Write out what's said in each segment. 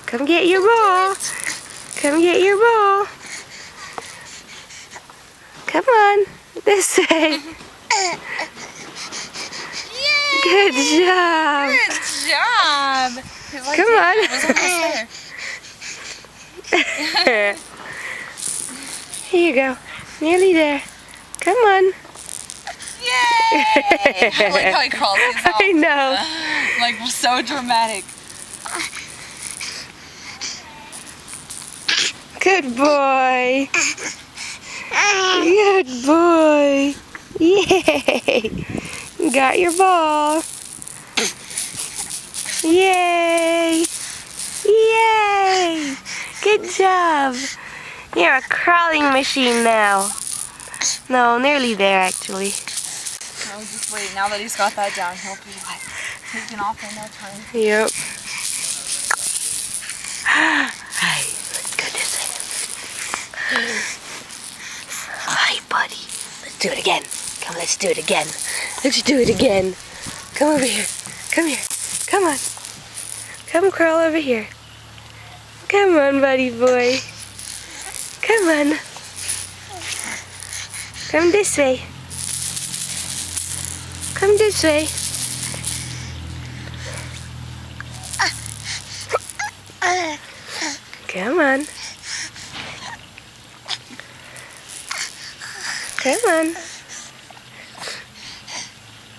Come get your ball. Come get your ball. Come on. This way. Good job. Good job. Come on. Here you go. Nearly there. Come on. Yay! I like how he crawls himself. I know. Like, so dramatic. Good boy. Good boy. Yay. Got your ball. Yay. Yay. Good job. You're a crawling machine now. No, nearly there actually. No, just wait. Now that he's got that down, he'll be like taking off in no time. Yep. Hi, let's go this way. Hi, buddy. Let's do it again. Come, let's do it again. Let's do it again. Come over here. Come here. Come on. Come crawl over here. Come on, buddy boy. Come on. Come this way. Come this way. Come on. Come on.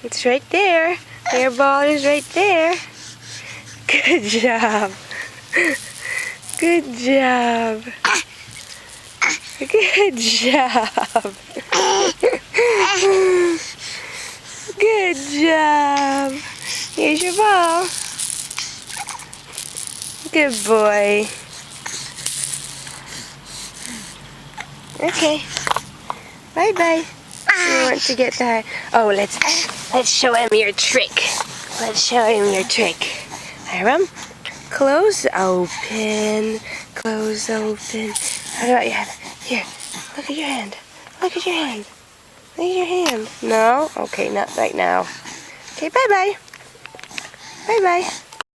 It's right there. Your ball is right there. Good job. Good job. Good job. Good job. Here's your ball. Good boy. Okay. Bye-bye. You want to get that? Oh, let's show him your trick. Let's show him your trick. Hiram, close, open, close, open. How about your hand? Here, look at your hand. Look at your hand. Look at your hand. No? Okay, not right now. Okay, bye-bye. Bye-bye.